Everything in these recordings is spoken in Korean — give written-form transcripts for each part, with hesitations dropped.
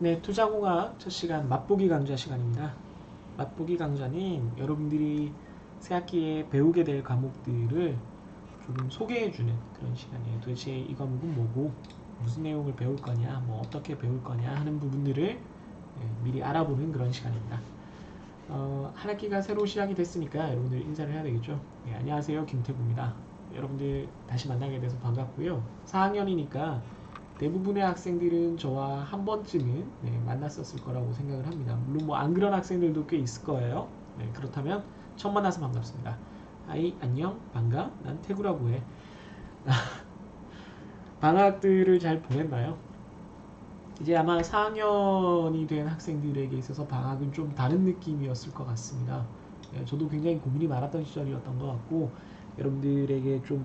네, 투자공학 첫 시간 맛보기 강좌 시간입니다. 맛보기 강좌는 여러분들이 새 학기에 배우게 될 과목들을 조금 소개해주는 그런 시간이에요. 도대체 이 과목은 뭐고 무슨 내용을 배울 거냐, 뭐 어떻게 배울 거냐 하는 부분들을 미리 알아보는 그런 시간입니다. 한 학기가 새로 시작이 됐으니까 여러분들 인사를 해야 되겠죠. 네, 안녕하세요, 김태구입니다. 여러분들 다시 만나게 돼서 반갑고요. 4학년이니까 대부분의 학생들은 저와 한 번쯤은 만났었을 거라고 생각을 합니다. 물론 뭐 안 그런 학생들도 꽤 있을 거예요. 그렇다면 처음 만나서 반갑습니다. 하이, 안녕, 반가, 난 태구라고 해. 방학들을 잘 보냈나요? 이제 아마 4학년이 된 학생들에게 있어서 방학은 좀 다른 느낌이었을 것 같습니다. 저도 굉장히 고민이 많았던 시절이었던 것 같고, 여러분들에게 좀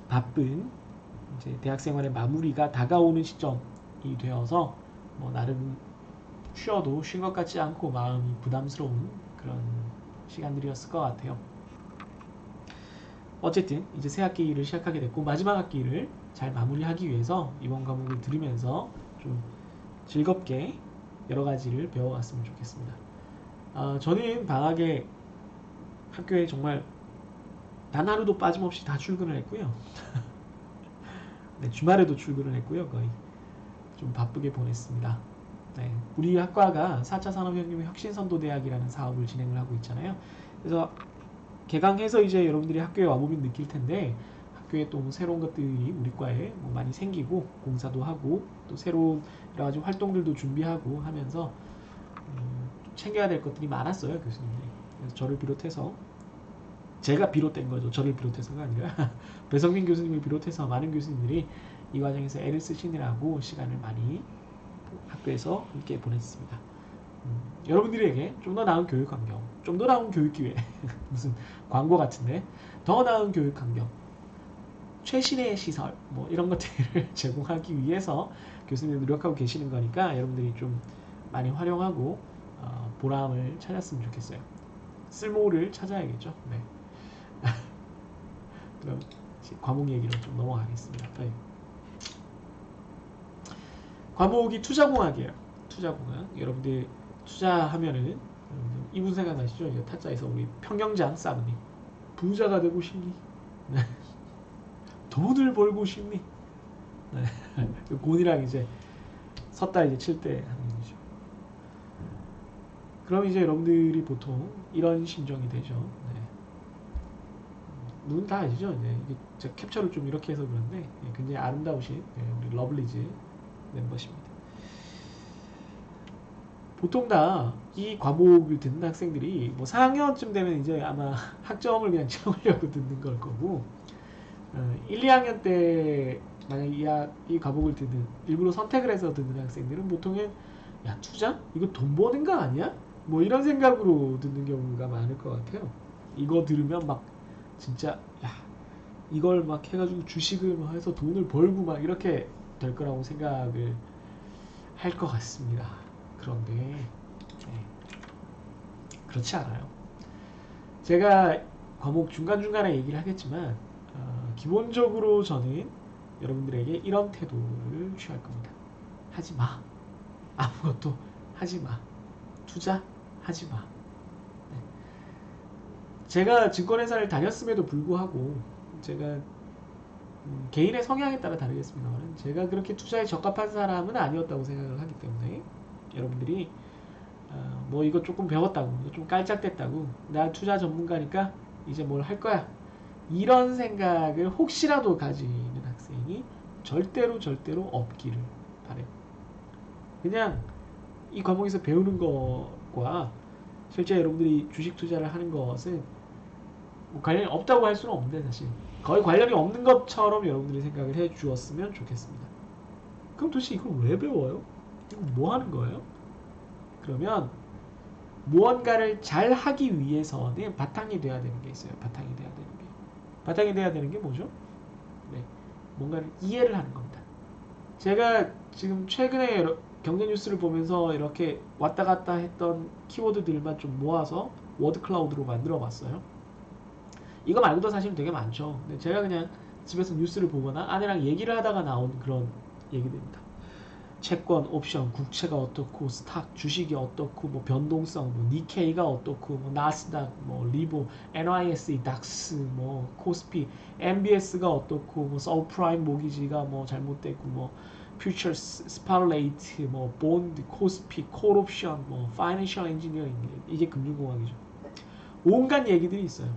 바쁜 이제 대학생활의 마무리가 다가오는 시점이 되어서 뭐 나름 쉬어도 쉰 것 같지 않고 마음이 부담스러운 그런 시간들이었을 것 같아요. 어쨌든 이제 새 학기를 시작하게 됐고 마지막 학기를 잘 마무리하기 위해서 이번 과목을 들으면서 좀 즐겁게 여러 가지를 배워갔으면 좋겠습니다. 저는 방학에 학교에 정말 단 하루도 빠짐없이 다 출근을 했고요. 네, 주말에도 출근을 했고요. 거의 좀 바쁘게 보냈습니다. 네, 우리 학과가 4차 산업혁명 혁신선도대학이라는 사업을 진행을 하고 있잖아요. 그래서 개강해서 이제 여러분들이 학교에 와보면 느낄 텐데 학교에 또 새로운 것들이 우리 과에 뭐 많이 생기고 공사도 하고 또 새로운 여러 가지 활동들도 준비하고 하면서 챙겨야 될 것들이 많았어요, 교수님들이. 그래서 저를 비롯해서 제가 비롯된 거죠. 저를 비롯해서가 아니라 배성민 교수님을 비롯해서 많은 교수님들이 이 과정에서 애를 쓰시느라고 시간을 많이 학교에서 함께 보냈습니다. 여러분들에게 좀 더 나은 교육 환경, 좀 더 나은 교육 기회, 무슨 광고 같은데, 더 나은 교육 환경, 최신의 시설, 뭐 이런 것들을 제공하기 위해서 교수님이 노력하고 계시는 거니까 여러분들이 좀 많이 활용하고 보람을 찾았으면 좋겠어요. 쓸모를 찾아야겠죠. 네. 그럼 과목 얘기로 좀 넘어가겠습니다. 네. 과목이 투자공학이에요. 투자공학. 여러분들 투자하면은 이분 생각나시죠? 이제 타짜에서 우리 평경장 사부님. 부자가 되고 싶니? 네. 돈을 벌고 싶니? 네. 곤이랑 이제 섰다 이제 칠 때 하는 거죠. 그럼 이제 여러분들이 보통 이런 심정이 되죠. 네. 누군 다 아시죠? 이제 제가 캡처를 좀 이렇게 해서 그런데 굉장히 아름다우신 우리 러블리즈 멤버십니다. 보통 다 이 과목을 듣는 학생들이 뭐 4학년쯤 되면 이제 아마 학점을 그냥 채우려고 듣는 걸 거고 1, 2학년 때 만약 이 과목을 듣는 일부러 선택을 해서 듣는 학생들은 보통은 야 투자? 이거 돈 버는 거 아니야? 뭐 이런 생각으로 듣는 경우가 많을 것 같아요. 이거 들으면 막 진짜 야 이걸 막 해가지고 주식을 막 해서 돈을 벌고 막 이렇게 될 거라고 생각을 할 것 같습니다. 그런데 그렇지 않아요. 제가 과목 중간중간에 얘기를 하겠지만 기본적으로 저는 여러분들에게 이런 태도를 취할 겁니다. 하지 마. 아무것도 하지 마. 투자하지 마. 네. 제가 증권회사를 다녔음에도 불구하고 제가 개인의 성향에 따라 다르겠습니다만 제가 그렇게 투자에 적합한 사람은 아니었다고 생각을 하기 때문에 여러분들이 뭐 이거 조금 배웠다고 이거 좀 깔짝댔다고 나 투자 전문가니까 이제 뭘 할 거야 이런 생각을 혹시라도 가지는 학생이 절대로 없기를 바래요. 그냥 이 과목에서 배우는 것과 실제 여러분들이 주식 투자를 하는 것은 뭐 관련이 없다고 할 수는 없는데 사실 거의 관련이 없는 것처럼 여러분들이 생각을 해 주었으면 좋겠습니다. 그럼 도대체 이걸 왜 배워요? 이거 뭐 하는 거예요? 그러면 무언가를 잘 하기 위해서는 바탕이 돼야 되는 게 있어요. 바탕이 돼야 되는 게 뭐죠? 네, 뭔가를 이해를 하는 겁니다. 제가 지금 최근에 경제 뉴스를 보면서 이렇게 왔다 갔다 했던 키워드들만 좀 모아서 워드 클라우드로 만들어 봤어요. 이거 말고도 사실 되게 많죠. 근데 제가 그냥 집에서 뉴스를 보거나 아내랑 얘기를 하다가 나온 그런 얘기들입니다. 채권, 옵션, 국채가 어떻고, 스탁, 주식이 어떻고, 뭐 변동성, 뭐 니케이가 어떻고, 뭐 나스닥, 뭐 리보, NYSE, 닥스, 뭐 코스피, MBS가 어떻고, 뭐 서브프라임 모기지가 뭐 잘못됐고, 뭐 퓨처스, 스팔레이트, 뭐 본드, 코스피, 콜옵션, 뭐 파이낸셜 엔지니어링, 이게 금융공학이죠. 온갖 얘기들이 있어요.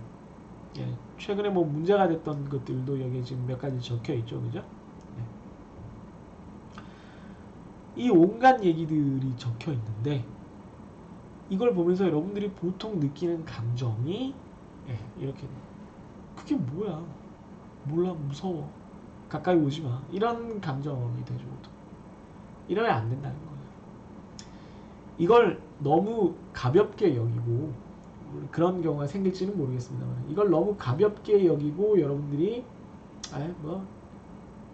예, 최근에 뭐 문제가 됐던 것들도 여기에 지금 몇 가지 적혀 있죠, 그죠? 이 온갖 얘기들이 적혀 있는데 이걸 보면서 여러분들이 보통 느끼는 감정이 이렇게 그게 뭐야, 몰라, 무서워, 가까이 오지 마, 이런 감정이 되죠. 보통 이러면 안 된다는 거예요. 이걸 너무 가볍게 여기고, 그런 경우가 생길지는 모르겠습니다만, 이걸 너무 가볍게 여기고 여러분들이 뭐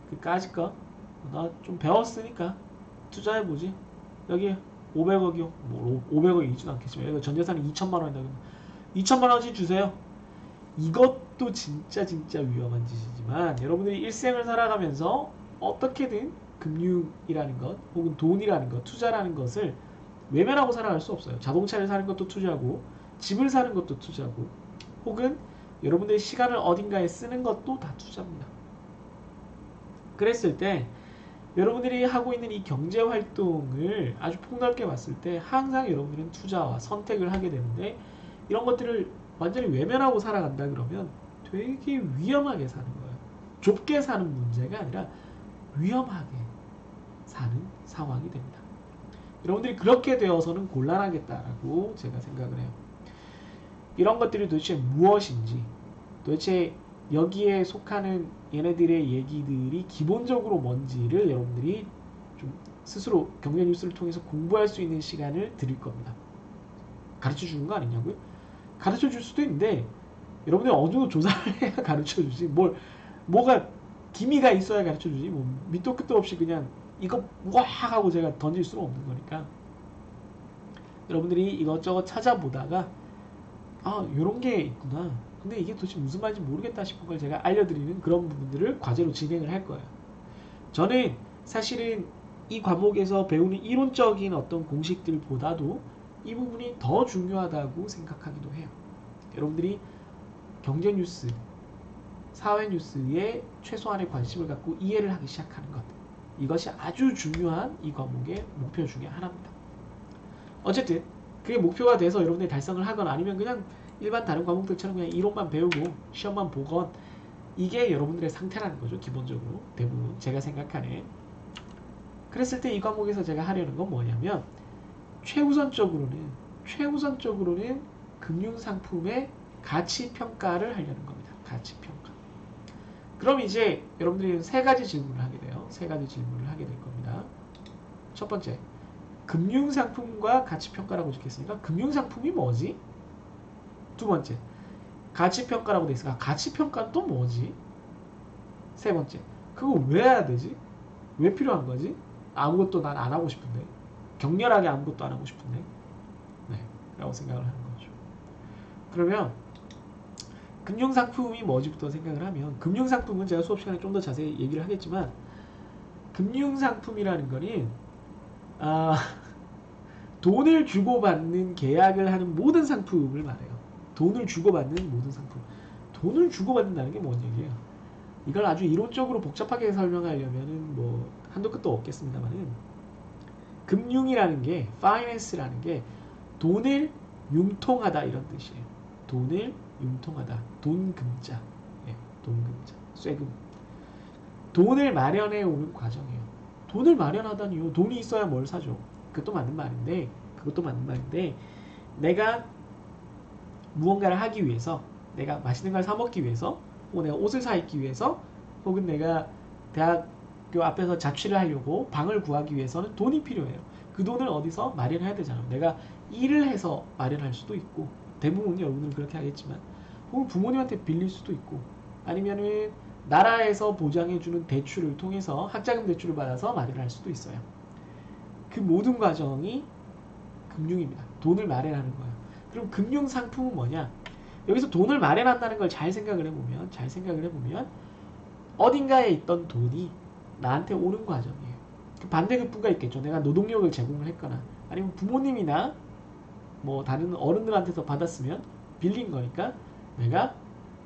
그까짓 거 나 좀 배웠으니까 투자해보지, 여기 500억이요 뭐 500억이지도 않겠지만 여기 전재산이 2천만 원이다 그러면 2천만 원씩 주세요. 이것도 진짜 위험한 짓이지만, 여러분들이 일생을 살아가면서 어떻게든 금융이라는 것, 혹은 돈이라는 것, 투자라는 것을 외면하고 살아갈 수 없어요. 자동차를 사는 것도 투자고, 집을 사는 것도 투자고, 혹은 여러분들의 시간을 어딘가에 쓰는 것도 다 투자입니다. 그랬을 때 여러분들이 하고 있는 이 경제 활동을 아주 폭넓게 봤을 때 항상 여러분들은 투자와 선택을 하게 되는데, 이런 것들을 완전히 외면하고 살아간다 그러면 되게 위험하게 사는 거예요. 좁게 사는 문제가 아니라 위험하게 사는 상황이 됩니다. 여러분들이 그렇게 되어서는 곤란하겠다라고 제가 생각을 해요. 이런 것들이 도대체 무엇인지, 도대체 여기에 속하는 얘네들의 얘기들이 기본적으로 뭔지를 여러분들이 좀 스스로 경제 뉴스를 통해서 공부할 수 있는 시간을 드릴 겁니다. 가르쳐 주는 거 아니냐고요? 가르쳐 줄 수도 있는데 여러분들이 어느 정도 조사를 해야 가르쳐 주지, 뭐가 기미가 있어야 가르쳐 주지, 뭐 밑도 끝도 없이 그냥 이거 와 하고 제가 던질 수는 없는 거니까, 여러분들이 이것저것 찾아보다가 요런 게 있구나, 근데 이게 도대체 무슨 말인지 모르겠다 싶은 걸 제가 알려드리는 그런 부분들을 과제로 진행을 할 거예요. 저는 사실은 이 과목에서 배우는 이론적인 어떤 공식들보다도 이 부분이 더 중요하다고 생각하기도 해요. 여러분들이 경제 뉴스, 사회 뉴스에 최소한의 관심을 갖고 이해를 하기 시작하는 것, 이것이 아주 중요한 이 과목의 목표 중에 하나입니다. 어쨌든 그게 목표가 돼서 여러분들이 달성을 하거나 아니면 그냥 일반 다른 과목들처럼 그냥 이론만 배우고 시험만 보건, 이게 여러분들의 상태라는 거죠. 기본적으로 대부분 제가 생각하는. 그랬을 때 이 과목에서 제가 하려는 건 뭐냐면, 최우선적으로는 금융상품의 가치평가를 하려는 겁니다. 가치평가. 그럼 이제 여러분들이 세 가지 질문을 하게 돼요. 세 가지 질문을 하게 될 겁니다. 첫 번째, 금융상품과 가치평가라고 적혔으니까 금융상품이 뭐지? 두 번째, 가치평가라고 돼 있으니까 가치평가는 또 뭐지? 세 번째, 그거 왜 해야 되지? 왜 필요한 거지? 아무것도 난 안 하고 싶은데, 격렬하게 아무것도 안 하고 싶은데, 라고 생각을 하는 거죠. 그러면 금융상품이 뭐지부터 생각을 하면, 금융상품은 제가 수업 시간에 좀 더 자세히 얘기를 하겠지만, 금융상품이라는 거는 돈을 주고받는 계약을 하는 모든 상품을 말해요. 돈을 주고받는 모든 상품. 돈을 주고받는다는 게 뭔 얘기예요? 이걸 아주 이론적으로 복잡하게 설명하려면은 뭐 한도 끝도 없겠습니다만은, 금융이라는 게, 파이낸스라는 게 돈을 융통하다 이런 뜻이에요. 돈을 융통하다. 돈금자. 돈금자. 쇠금. 돈을 마련해 오는 과정이에요. 돈을 마련하다니요. 돈이 있어야 뭘 사죠. 그것도 맞는 말인데 내가 무언가를 하기 위해서, 내가 맛있는 걸 사 먹기 위해서, 혹은 내가 옷을 사 입기 위해서, 혹은 내가 대학교 앞에서 자취를 하려고 방을 구하기 위해서는 돈이 필요해요. 그 돈을 어디서 마련해야 되잖아요. 내가 일을 해서 마련할 수도 있고, 대부분 여러분들은 그렇게 하겠지만, 혹은 부모님한테 빌릴 수도 있고, 아니면은 나라에서 보장해주는 대출을 통해서 학자금 대출을 받아서 마련할 수도 있어요. 그 모든 과정이 금융입니다. 돈을 마련하는 거예요. 그럼 금융상품은 뭐냐? 여기서 돈을 마련한다는 걸 잘 생각을 해보면 어딘가에 있던 돈이 나한테 오는 과정이에요. 그 반대급부가 있겠죠. 내가 노동력을 제공을 했거나 아니면 부모님이나 뭐 다른 어른들한테서 받았으면 빌린 거니까 내가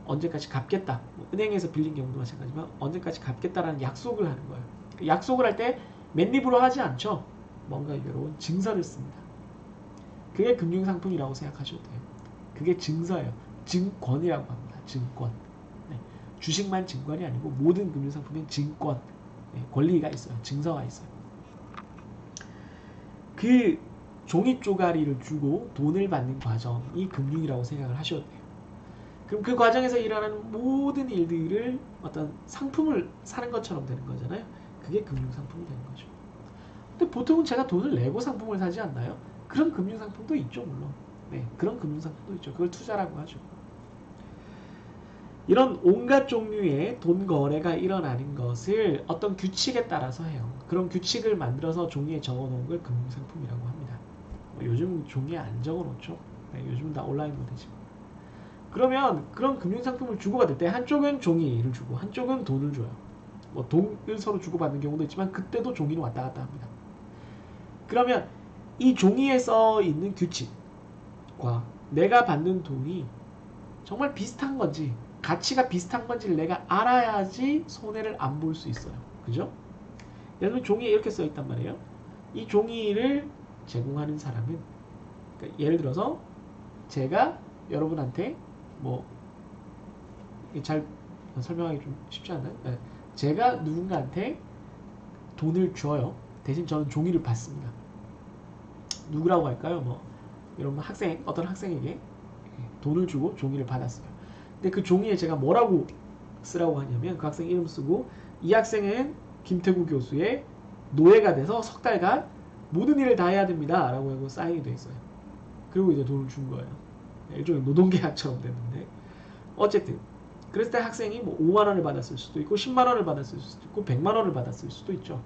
언제까지 갚겠다. 뭐 은행에서 빌린 경우도 마찬가지지만 언제까지 갚겠다라는 약속을 하는 거예요. 그 약속을 할 때 맨입으로 하지 않죠. 뭔가 이런 증서를 씁니다. 그게 금융상품이라고 생각하셔도 돼요. 그게 증서예요. 증권이라고 합니다. 증권. 네. 주식만 증권이 아니고 모든 금융상품엔 증권, 네. 권리가 있어요. 증서가 있어요. 그 종이 쪼가리를 주고 돈을 받는 과정이 금융이라고 생각을 하셔도 돼요. 그럼 그 과정에서 일어나는 모든 일들을 어떤 상품을 사는 것처럼 되는 거잖아요. 그게 금융상품이 되는 거죠. 근데 보통은 제가 돈을 내고 상품을 사지 않나요? 그런 금융상품도 있죠, 물론. 네, 그런 금융상품도 있죠. 그걸 투자라고 하죠. 이런 온갖 종류의 돈 거래가 일어나는 것을 어떤 규칙에 따라서 해요. 그런 규칙을 만들어서 종이에 적어놓은 걸 금융상품이라고 합니다. 요즘 종이에 안 적어놓죠. 네, 요즘은 다 온라인으로 되죠. 그러면 그런 금융상품을 주고받을 때 한쪽은 종이를 주고 한쪽은 돈을 줘요. 뭐 돈을 서로 주고받는 경우도 있지만 그때도 종이는 왔다 갔다 합니다. 그러면 이 종이에 써 있는 규칙과 내가 받는 돈이 정말 비슷한 건지 가치가 비슷한 건지를 내가 알아야지 손해를 안 볼 수 있어요. 그죠? 예를 들면 종이에 이렇게 써 있단 말이에요. 이 종이를 제공하는 사람은 그러니까 예를 들어서 제가 여러분한테 뭐 잘 설명하기 좀 쉽지 않나요? 네. 제가 누군가한테 돈을 줘요. 대신 저는 종이를 받습니다. 누구라고 할까요? 뭐 여러분 어떤 학생에게 돈을 주고 종이를 받았어요. 근데 그 종이에 제가 뭐라고 쓰라고 하냐면 그 학생 이름 쓰고 이 학생은 김태구 교수의 노예가 돼서 석 달간 모든 일을 다 해야 됩니다. 라고 하고 사인이 돼 있어요. 그리고 이제 돈을 준 거예요. 일종의 노동계약처럼 됐는데 어쨌든 그랬을 때 학생이 뭐 5만 원을 받았을 수도 있고 10만 원을 받았을 수도 있고 100만 원을 받았을 수도 있죠.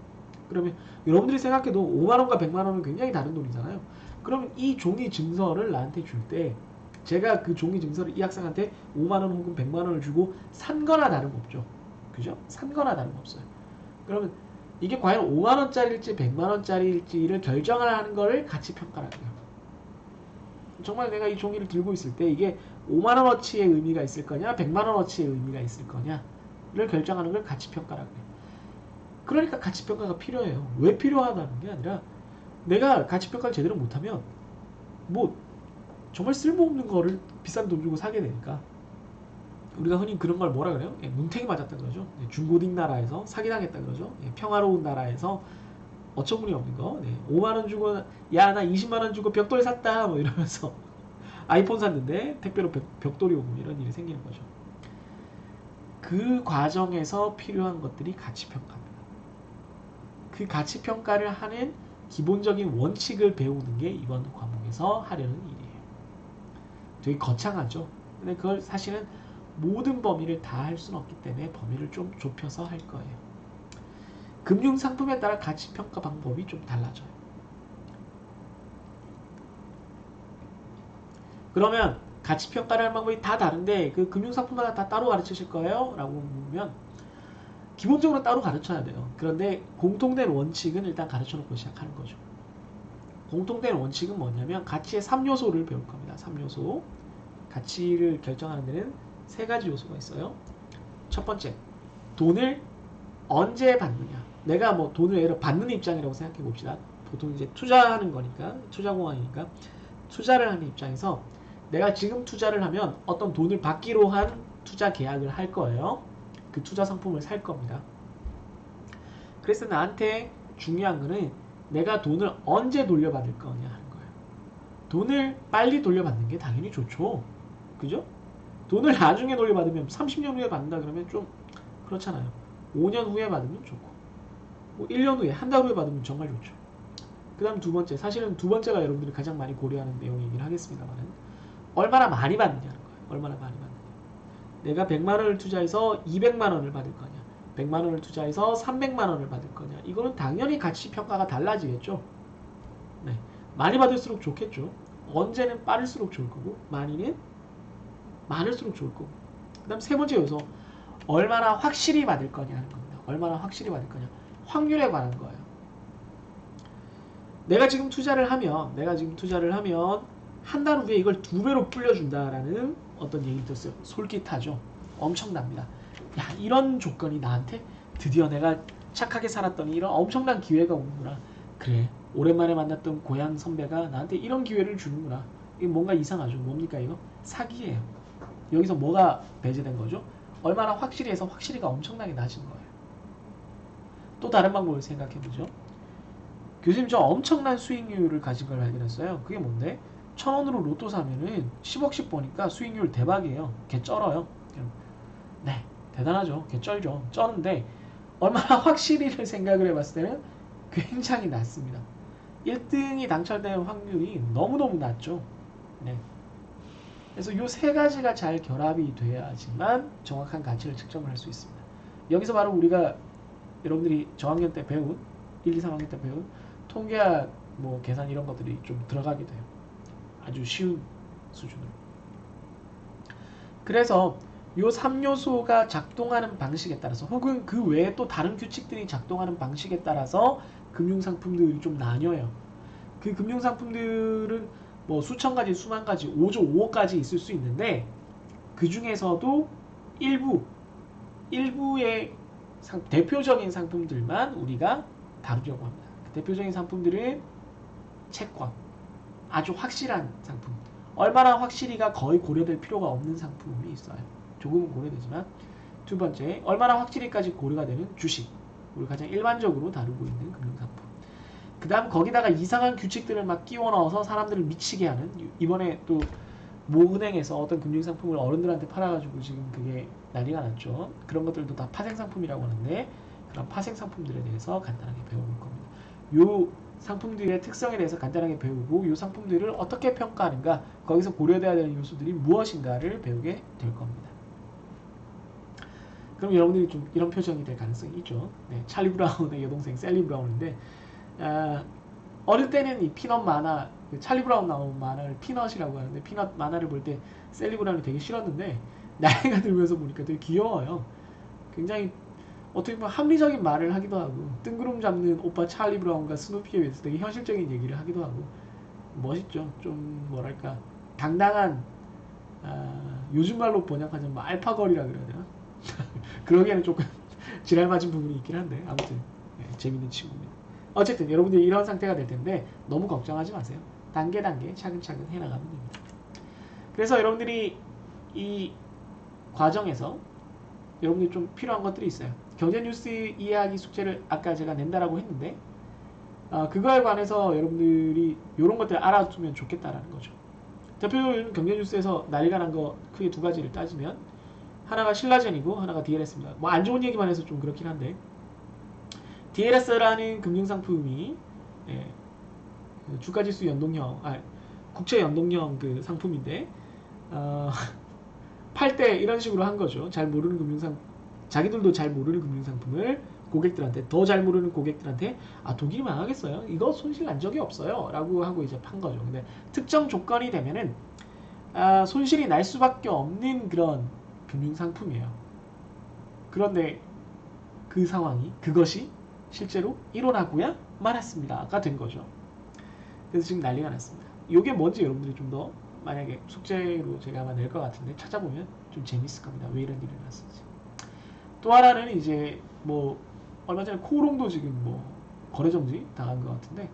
그러면 여러분들이 생각해도 5만 원과 100만 원은 굉장히 다른 돈이잖아요. 그러면 이 종이 증서를 나한테 줄 때 제가 그 종이 증서를 이 학생한테 5만 원 혹은 100만 원을 주고 산 거나 다름없죠. 그죠? 산 거나 다름없어요. 그러면 이게 과연 5만 원짜리일지 100만 원짜리일지를 결정하는 거를 가치평가라고 해요. 정말 내가 이 종이를 들고 있을 때 이게 5만 원어치의 의미가 있을 거냐 100만 원어치의 의미가 있을 거냐를 결정하는 걸 가치평가라고 해요. 그러니까 가치평가가 필요해요. 왜 필요하다는 게 아니라 내가 가치평가를 제대로 못하면 뭐 정말 쓸모없는 거를 비싼 돈 주고 사게 되니까 우리가 흔히 그런 걸 뭐라 그래요? 문탱이 맞았다 그러죠. 중고딩 나라에서 사기당했다 그러죠. 평화로운 나라에서 어처구니 없는 거 5만원 주고 야 나 20만원 주고 벽돌 샀다 뭐 이러면서 아이폰 샀는데 택배로 벽돌이 오고 이런 일이 생기는 거죠. 그 과정에서 필요한 것들이 가치평가입니다. 그 가치평가를 하는 기본적인 원칙을 배우는 게 이번 과목에서 하려는 일이에요. 되게 거창하죠. 근데 그걸 사실은 모든 범위를 다 할 수는 없기 때문에 범위를 좀 좁혀서 할 거예요. 금융상품에 따라 가치평가 방법이 좀 달라져요. 그러면 가치평가를 하는 방법이 다 다른데 그 금융상품마다 다 따로 가르치실 거예요? 라고 묻으면 기본적으로 따로 가르쳐야 돼요. 그런데 공통된 원칙은 일단 가르쳐놓고 시작하는 거죠. 공통된 원칙은 뭐냐면 가치의 3요소를 배울 겁니다. 3요소. 가치를 결정하는 데는 3가지 요소가 있어요. 첫 번째, 돈을 언제 받느냐. 내가 뭐 돈을 예를 받는 입장이라고 생각해 봅시다. 보통 이제 투자하는 거니까, 투자공학이니까 투자를 하는 입장에서 내가 지금 투자를 하면 어떤 돈을 받기로 한 투자 계약을 할 거예요. 그 투자 상품을 살 겁니다. 그래서 나한테 중요한 거는 내가 돈을 언제 돌려받을 거냐 하는 거예요. 돈을 빨리 돌려받는 게 당연히 좋죠. 그죠? 돈을 나중에 돌려받으면 30년 후에 받는다 그러면 좀 그렇잖아요. 5년 후에 받으면 좋고 뭐 1년 후에, 한 달 후에 받으면 정말 좋죠. 그 다음 두 번째, 사실은 두 번째가 여러분들이 가장 많이 고려하는 내용이긴 하겠습니다만 얼마나 많이 받느냐는 거예요. 얼마나 많이 받느냐. 내가 100만 원을 투자해서 200만 원을 받을 거냐, 100만 원을 투자해서 300만 원을 받을 거냐, 이거는 당연히 가치평가가 달라지겠죠. 네, 많이 받을수록 좋겠죠. 언제는 빠를수록 좋을 거고 많이는 많을수록 좋을 거고. 그 다음 세 번째 요소, 얼마나 확실히 받을 거냐 하는 겁니다. 얼마나 확실히 받을 거냐, 확률에 관한 거예요. 내가 지금 투자를 하면 한 달 후에 이걸 2배로 불려준다라는 어떤 얘기 들었어요. 솔깃하죠. 엄청납니다. 야, 이런 조건이 나한테 드디어 내가 착하게 살았더니 이런 엄청난 기회가 오는구나. 그래, 오랜만에 만났던 고향 선배가 나한테 이런 기회를 주는구나. 이게 뭔가 이상하죠. 뭡니까 이거? 사기예요. 여기서 뭐가 배제된 거죠? 얼마나 확실히 해서 확실히가 엄청나게 낮은 거예요. 또 다른 방법을 생각해보죠. 교수님, 저 엄청난 수익률을 가진 걸 발견했어요. 그게 뭔데? 1,000원으로 로또 사면은 10억씩 버니까 수익률 대박이에요. 개 쩔어요. 네, 대단하죠. 개 쩔죠. 쩌는데 얼마나 확실히를 생각을 해봤을 때는 굉장히 낮습니다. 1등이 당첨될 확률이 너무너무 낮죠. 네. 그래서 이 세 가지가 잘 결합이 돼야지만 정확한 가치를 측정을 할 수 있습니다. 여기서 바로 우리가 여러분들이 저학년 때 배운 1, 2, 3학년 때 배운 통계학 뭐 계산 이런 것들이 좀 들어가게 돼요. 아주 쉬운 수준으로. 그래서 이 3요소가 작동하는 방식에 따라서 혹은 그 외에 또 다른 규칙들이 작동하는 방식에 따라서 금융상품들이 좀 나뉘어요. 그 금융상품들은 뭐 수천 가지, 수만 가지, 5조, 5억까지 있을 수 있는데 그 중에서도 일부의 대표적인 상품들만 우리가 다루려고 합니다. 대표적인 상품들은 채권, 아주 확실한 상품, 얼마나 확실히가 거의 고려될 필요가 없는 상품이 있어요. 조금은 고려되지만. 두 번째, 얼마나 확실히까지 고려가 되는 주식, 우리 가장 일반적으로 다루고 있는 금융상품. 그 다음 거기다가 이상한 규칙들을 막 끼워 넣어서 사람들을 미치게 하는, 이번에 또 모 은행에서 어떤 금융상품을 어른들한테 팔아가지고 지금 그게 난리가 났죠. 그런 것들도 다 파생상품이라고 하는데 그런 파생상품들에 대해서 간단하게 배워볼 겁니다. 요 상품들의 특성에 대해서 간단하게 배우고 이 상품들을 어떻게 평가하는가, 거기서 고려돼야 되는 요소들이 무엇인가를 배우게 될 겁니다. 그럼 여러분들이 좀 이런 표정이 될 가능성이 있죠. 네, 찰리 브라운의 여동생 셀리 브라운인데 어릴 때는 이 피넛 만화, 찰리 브라운 나온 만화를 피넛이라고 하는데 피넛 만화를 볼 때 셀리 브라운이 되게 싫었는데 나이가 들면서 보니까 되게 귀여워요. 굉장히 어떻게 보면 합리적인 말을 하기도 하고 뜬구름 잡는 오빠 찰리 브라운과 스누피에 비해서 되게 현실적인 얘기를 하기도 하고 멋있죠. 좀 뭐랄까 당당한, 요즘 말로 번역하자면 뭐 알파걸이라 그래야 되나? 그러기에는 조금 지랄 맞은 부분이 있긴 한데 아무튼 재밌는 친구입니다. 어쨌든 여러분들이 이런 상태가 될 텐데 너무 걱정하지 마세요. 단계 차근차근 해나가면 됩니다. 그래서 여러분들이 이 과정에서 여러분들이 좀 필요한 것들이 있어요. 경제뉴스 이해하기 숙제를 아까 제가 낸다라고 했는데 그거에 관해서 여러분들이 이런 것들을 알아두면 좋겠다라는 거죠. 대표적으로 경제뉴스에서 난리가 난 거 크게 두 가지를 따지면 하나가 신라젠이고 하나가 DLS입니다. 뭐 안 좋은 얘기만 해서 좀 그렇긴 한데 DLS라는 금융상품이 주가지수 연동형, 국채 연동형 그 상품인데 팔 때 이런 식으로 한 거죠. 잘 모르는 자기들도 잘 모르는 금융상품을 고객들한테, 더 잘 모르는 고객들한테 독일이 망하겠어요? 이거 손실 난 적이 없어요. 라고 하고 이제 판 거죠. 근데 특정 조건이 되면은 손실이 날 수밖에 없는 그런 금융상품이에요. 그런데 그것이 실제로 일어나고야 말았습니다가 된 거죠. 그래서 지금 난리가 났습니다. 이게 뭔지 여러분들이 좀 더 만약에 숙제로 제가 아마 낼 것 같은데 찾아보면 좀 재밌을 겁니다. 왜 이런 일이 났을지. 또 하나는 이제 뭐 얼마 전에 코롱도 지금 뭐 거래정지 당한 것 같은데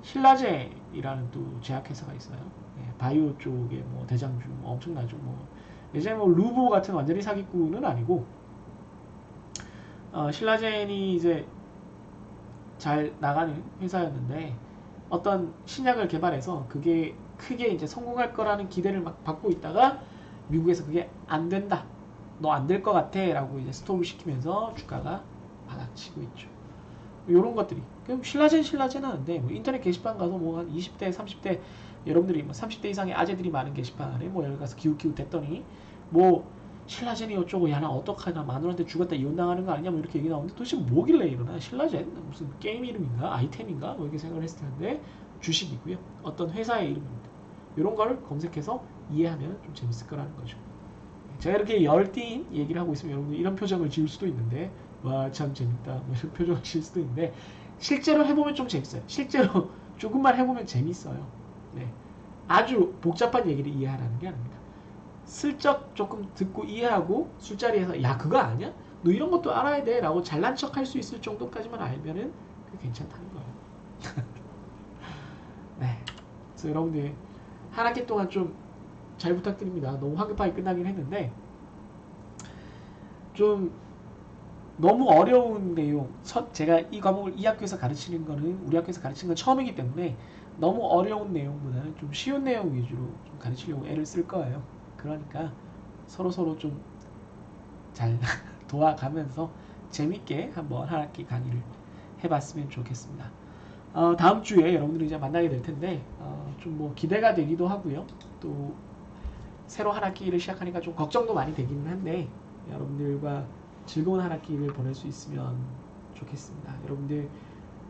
신라젠이라는 또 제약회사가 있어요. 바이오 쪽에 뭐 대장주 뭐 엄청나죠. 뭐 예전에 뭐 루보 같은 완전히 사기꾼은 아니고 신라젠이 이제 잘 나가는 회사였는데 어떤 신약을 개발해서 그게 크게 이제 성공할 거라는 기대를 막 받고 있다가 미국에서 그게 안 된다, 너 안 될 것 같아 라고 이제 스톱을 시키면서 주가가 바닥치고 있죠. 이런 것들이 그럼 신라젠 하는데 뭐 인터넷 게시판 가서 뭐 한 20대 30대 여러분들이 뭐 30대 이상의 아재들이 많은 게시판에 뭐 여기 가서 기웃기웃댔더니 뭐 신라젠이 어쩌고 야 나 어떡하나 마누라한테 죽었다 이혼당하는 거 아니냐 뭐 이렇게 얘기 나오는데 도대체 뭐길래 이러나. 신라젠 무슨 게임 이름인가 아이템인가 뭐 이렇게 생각을 했을 텐데 주식이고요. 어떤 회사의 이름입니다. 이런 거를 검색해서 이해하면 좀 재밌을 거라는 거죠. 제가 이렇게 열띤 얘기를 하고 있으면 여러분들 이런 표정을 지을 수도 있는데 와 참 재밌다 뭐 이런 표정을 지을 수도 있는데 실제로 해보면 좀 재밌어요. 실제로 조금만 해보면 재밌어요. 네. 아주 복잡한 얘기를 이해하라는 게 아닙니다. 슬쩍 조금 듣고 이해하고 술자리에서 야 그거 아냐? 너 이런 것도 알아야 돼 라고 잘난 척 할 수 있을 정도까지만 알면은 그게 괜찮다는 거예요. 네. 그래서 여러분들 한 학기 동안 좀 잘 부탁드립니다. 너무 황급하게 끝나긴 했는데 좀 너무 어려운 내용, 제가 이 과목을 이 학교에서 가르치는 거는 우리 학교에서 가르치는 건 처음이기 때문에 너무 어려운 내용보다는 좀 쉬운 내용 위주로 좀 가르치려고 애를 쓸 거예요. 그러니까 서로 좀 잘 도와가면서 재밌게 한번 한 학기 강의를 해봤으면 좋겠습니다. 다음 주에 여러분들이 이제 만나게 될 텐데 좀 뭐 기대가 되기도 하고요. 또 새로 한 학기를 시작하니까 좀 걱정도 많이 되기는 한데 여러분들과 즐거운 한 학기를 보낼 수 있으면 좋겠습니다. 여러분들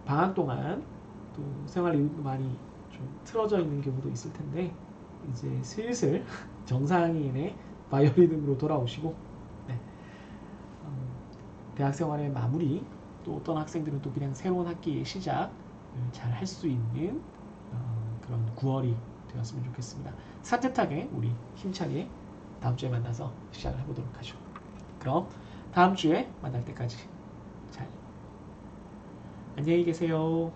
방학 동안 또 생활 리듬도 많이 좀 틀어져 있는 경우도 있을 텐데 이제 슬슬 정상인의 바이오리듬으로 돌아오시고 네. 대학 생활의 마무리 또 어떤 학생들은 또 그냥 새로운 학기의 시작을 잘 할 수 있는 그런 9월이 되었으면 좋겠습니다. 산뜻하게 우리 힘차게 다음 주에 만나서 시작을 해보도록 하죠. 그럼 다음 주에 만날 때까지 잘 안녕히 계세요.